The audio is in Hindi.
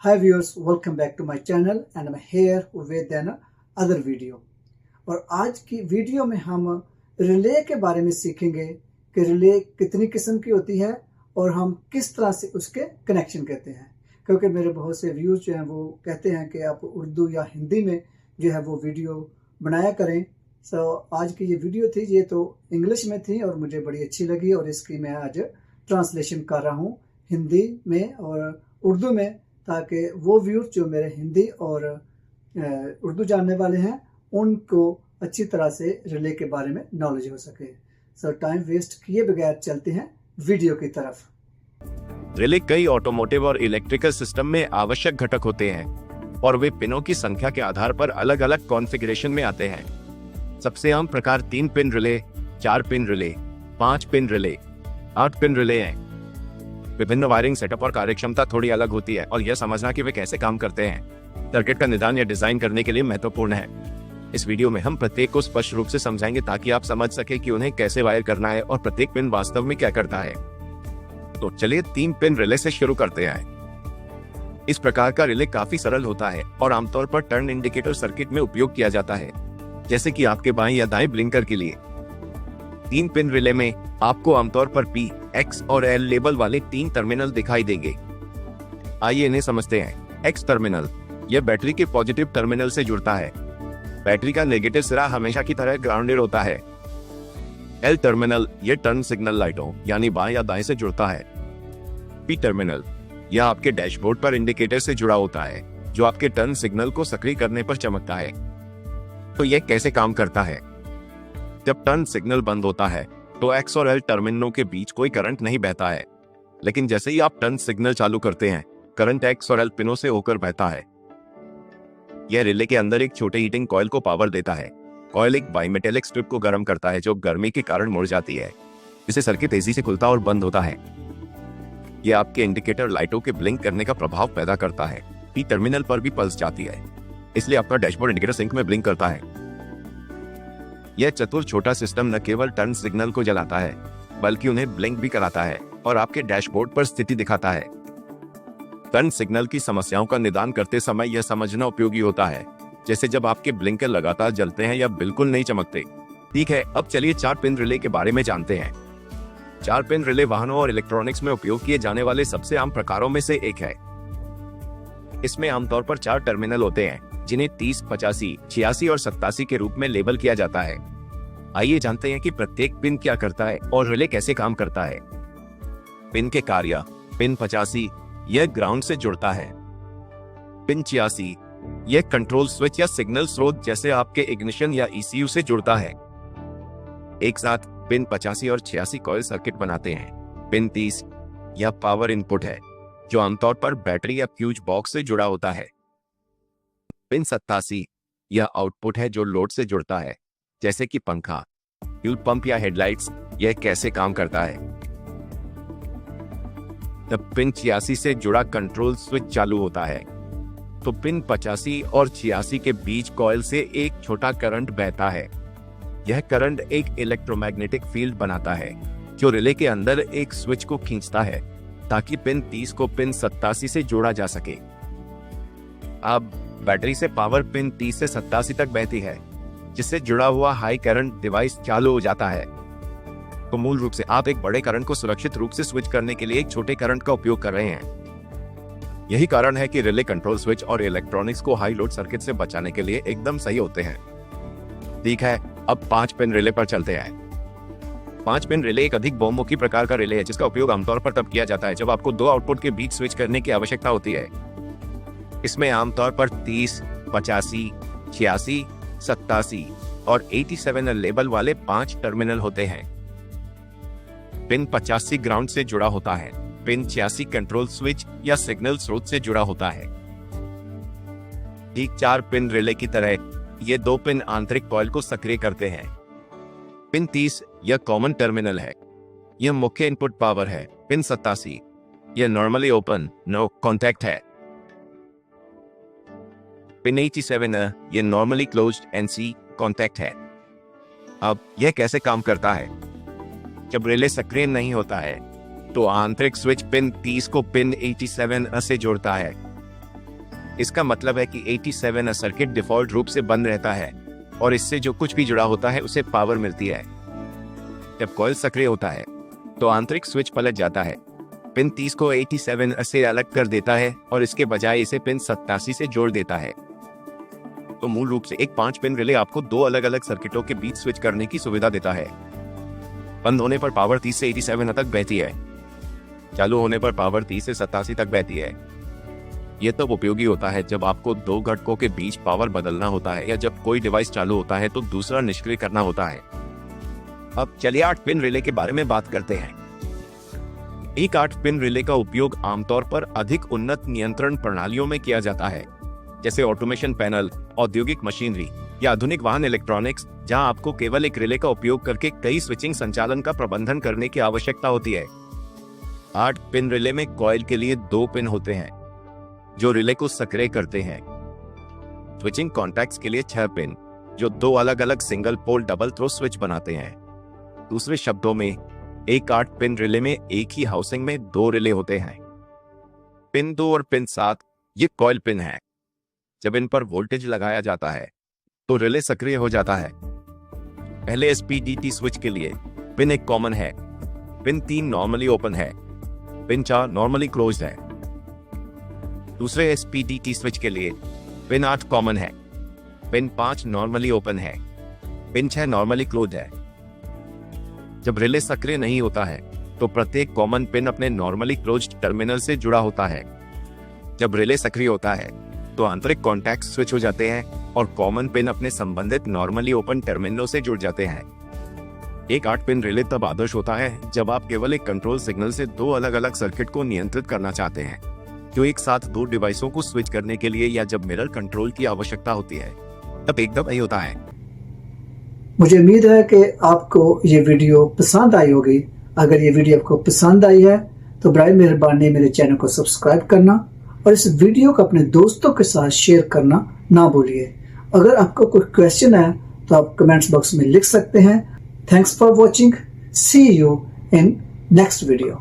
Hi viewers, welcome back to my channel and I'm here with another video। और आज की वीडियो में हम रिले के बारे में सीखेंगे कि रिले कितनी किस्म की होती है और हम किस तरह से उसके कनेक्शन करते हैं। क्योंकि मेरे बहुत से व्यूज जो हैं वो कहते हैं कि आप उर्दू या हिंदी में जो है वो वीडियो बनाया करें। आज की ये वीडियो थी, ये तो इंग्लिश में थी और मुझे बड़ी अच्छी लगी और इसकी मैं आज ट्रांसलेशन कर रहा हूँ हिंदी में और उर्दू में, ताकि वो व्यूअर जो मेरे हिंदी और उर्दू जानने वाले हैं उनको अच्छी तरह से रिले के बारे में नॉलेज हो सके। टाइम वेस्ट किए बगैर चलते हैं वीडियो की तरफ। रिले कई ऑटोमोटिव और इलेक्ट्रिकल सिस्टम में आवश्यक घटक होते हैं और वे पिनों की संख्या के आधार पर अलग अलग कॉन्फ़िगरेशन में आते हैं। सबसे आम प्रकार 3 pin relay, 4 pin relay, 5 pin relay, 8 pin relay हैं। विभिन्न वायरिंग सेटअप और कार्यक्षमता थोड़ी अलग होती है और यह समझना कि वे कैसे काम करते हैं सर्किट का निदान या डिजाइन करने के लिए महत्वपूर्ण है। इस वीडियो में हम प्रत्येक को स्पष्ट रूप से समझाएंगे ताकि आप समझ सके कि उन्हें कैसे वायर करना है और प्रत्येक पिन वास्तव में क्या करता है। तो चलिए 3 पिन रिले से शुरू करते हैं। इस प्रकार का रिले काफी सरल होता है और आमतौर पर टर्न इंडिकेटर सर्किट में उपयोग किया जाता है, जैसे कि आपके बाएं या दाएं ब्लिंकर के लिए। 3 पिन रिले में आपको आमतौर पर P, X और L लेबल वाले 3 टर्मिनल दिखाई देंगे। आइए इन्हें समझते हैं। X टर्मिनल यह बैटरी के पॉजिटिव टर्मिनल से जुड़ता है। बैटरी का नेगेटिव सिरा हमेशा की तरह ग्राउंडेड होता है। L टर्मिनल यह टर्न सिग्नल लाइटों यानी बाएं या दाएं से जुड़ता है। P टर्मिनल यह आपके डैशबोर्ड पर इंडिकेटर से जुड़ा होता है, जो आपके टर्न सिग्नल को सक्रिय करने पर चमकता है। तो यह कैसे काम करता है? जब टर्न सिग्नल बंद होता है तो X और L टर्मिनलों के बीच कोई करंट नहीं बहता है, लेकिन जैसे ही आप टर्न सिग्नल चालू करते हैं करंट X और L पिनों से होकर बहता है। यह रिले के अंदर एक छोटे हीटिंग कॉइल को पावर देता है। कॉइल एक बाइमेटेलिक स्ट्रिप को गर्म करता है जो गर्मी के कारण मुड़ जाती है। इससे सर्किट तेजी से खुलता और बंद होता है। यह आपके इंडिकेटर लाइटों के ब्लिंक करने का प्रभाव पैदा करता है। P टर्मिनल पर भी पल्स जाती है, इसलिए आपका डैशबोर्ड इंडिकेटर सिंक में ब्लिंक करता है। यह चतुर छोटा सिस्टम न केवल टर्न सिग्नल को जलाता है बल्कि उन्हें ब्लिंक भी कराता है और आपके डैशबोर्ड पर स्थिति दिखाता है। टर्न सिग्नल की समस्याओं का निदान करते समय यह समझना उपयोगी होता है, जैसे जब आपके ब्लिंकर लगातार जलते हैं या बिल्कुल नहीं चमकते। ठीक है, अब चलिए 4 पिन रिले के बारे में जानते हैं। 4 पिन रिले वाहनों और इलेक्ट्रॉनिक्स में उपयोग किए जाने वाले सबसे आम प्रकारों में से एक है। इसमें आमतौर पर 4 टर्मिनल होते हैं जिन्हें 30, 85, 86 और 87 के रूप में लेबल किया जाता है। आइए जानते हैं कि प्रत्येक पिन क्या करता है और रिले कैसे काम करता है। पिन के कार्य। पिन 85 यह ग्राउंड से जुड़ता है। पिन 86 यह कंट्रोल स्विच या सिग्नल स्रोत जैसे आपके इग्निशन या ECU से जुड़ता है। एक साथ पिन 85 और 86 कॉइल सर्किट बनाते हैं। पिन 30 यह पावर इनपुट है जो आमतौर पर बैटरी या फ्यूज बॉक्स से जुड़ा होता है। पिन 87 यह आउटपुट है जो लोड से जुड़ता है, जैसे कि पंखा, फ्यूल पंप या हेडलाइट्स। यह कैसे काम करता है? तब पिन 86 से जुड़ा कंट्रोल स्विच चालू होता है तो पिन 85 और 86 के बीच कॉइल से एक छोटा करंट बहता है। यह करंट एक इलेक्ट्रोमैग्नेटिक फील्ड बनाता है जो रिले के अंदर एक स्विच को खींचता है ताकि पिन 30 को पिन 87 से जोड़ा जा सके। अब बैटरी से पावर पिन 30 से 87 तक बहती है, जिससे जुड़ा हुआ हाई करंट डिवाइस चालू हो जाता है। तो मूल रूप से आप एक बड़े करंट को सुरक्षित रूप से स्विच करने के लिए एक छोटे करंट का उपयोग कर रहे हैं। यही कारण है कि रिले कंट्रोल स्विच और इलेक्ट्रॉनिक्स को हाई लोड सर्किट से बचाने के लिए एकदम सही होते हैं। ठीक है, अब 5 पिन रिले पर चलते हैं। 5 पिन रिले एक अधिक बहुमुखी प्रकार का रिले है जिसका उपयोग आमतौर पर तब किया जाता है जब आपको 2 आउटपुट के बीच स्विच करने की आवश्यकता होती है। इसमें आमतौर पर 30, 85, 86, 87 और 87 लेबल वाले 5 टर्मिनल होते हैं। पिन 85 ग्राउंड से जुड़ा होता है। पिन 86 कंट्रोल स्विच या सिग्नल स्रोत से जुड़ा होता है। ठीक 4 पिन रिले की तरह ये 2 पिन आंतरिक कॉइल को सक्रिय करते हैं। पिन 30 यह कॉमन टर्मिनल है, यह मुख्य इनपुट पावर है। पिन 87 यह नॉर्मली ओपन नो कॉन्टैक्ट है। पिन 87 यह नॉर्मली क्लोज्ड NC कॉन्टैक्ट है। अब यह कैसे काम करता है? जब रिले सक्रिय नहीं होता है तो आंतरिक स्विच पिन 30 को पिन 87 से जोड़ता है। इसका मतलब है कि 87 सर्किट डिफॉल्ट रूप से बंद रहता है और इससे जो कुछ भी जुड़ा होता है उसे पावर मिलती है। जब कॉइल सक्रिय होता है तो आंतरिक स्विच पलट जाता है, पिन 30 को 87 से अलग कर देता है और इसके बजाय इसे पिन 87 से जोड़ देता है। तो मूल रूप से एक 5 पिन रिले आपको दो अलग अलग सर्किटों के बीच स्विच करने की सुविधा देता है। बंद होने पर पावर 30 से 87 तक बहती है, चालू होने पर पावर 30 से 87 तक बहती है। यह तब उपयोगी होता है जब आपको दो घटकों के बीच पावर बदलना होता है या जब कोई डिवाइस चालू होता है तो दूसरा निष्क्रिय करना होता है। अब चलिए 8 पिन रिले के बारे में बात करते हैं। एक 8 पिन रिले का उपयोग आमतौर पर अधिक उन्नत नियंत्रण प्रणालियों में किया जाता है, जैसे ऑटोमेशन पैनल, औद्योगिक मशीनरी या आधुनिक वाहन इलेक्ट्रॉनिक्स, जहां आपको केवल एक रिले का उपयोग करके कई स्विचिंग संचालन का प्रबंधन करने की आवश्यकता होती है। 8 पिन रिले में कॉइल के लिए 2 पिन होते हैं जो रिले को सक्रिय करते हैं। स्विचिंग कॉन्टैक्ट्स के लिए 6 पिन जो 2 अलग अलग single pole double throw switch बनाते हैं। दूसरे शब्दों में एक 8 पिन रिले में एक ही हाउसिंग में 2 रिले होते हैं। पिन 2 और पिन 7 ये कॉइल पिन है। जब इन पर वोल्टेज लगाया जाता है तो रिले सक्रिय हो जाता है। पहले एसपीडीटी स्विच के लिए पिन 1 कॉमन है, पिन 3 नॉर्मली ओपन है, पिन 4 नॉर्मली क्लोज्ड है। दूसरे एसपीडीटी स्विच के लिए पिन 8 कॉमन है, पिन 5 नॉर्मली ओपन है, पिन 6 नॉर्मली क्लोज्ड है। जब रिले सक्रिय नहीं होता है तो प्रत्येक कॉमन पिन अपने नॉर्मली क्लोज्ड टर्मिनल से जुड़ा होता है। जब रिले सक्रिय होता है तो आंतरिक कॉन्टैक्ट स्विच हो जाते हैं और कॉमन पिन अपने संबंधित नॉर्मली ओपन टर्मिनलों से जुड़ जाते हैं। एक 8 पिन रिले तब आदर्श होता है जब आप केवल एक कंट्रोल सिग्नल से 2 अलग अलग सर्किट को नियंत्रित करना चाहते हैं, जो एक साथ 2 डिवाइसों को स्विच करने के लिए, या जब मिरर कंट्रोल की आवश्यकता होती है, तब एकदम नहीं होता है। मुझे उम्मीद है कि आपको ये वीडियो पसंद आई होगी। अगर ये वीडियो आपको पसंद आई है तो बराए मेहरबानी मेरे चैनल को सब्सक्राइब करना और इस वीडियो को अपने दोस्तों के साथ शेयर करना ना भूलिए। अगर आपको कोई क्वेश्चन है तो आप कमेंट्स बॉक्स में लिख सकते हैं। Thanks for watching. See you in next video.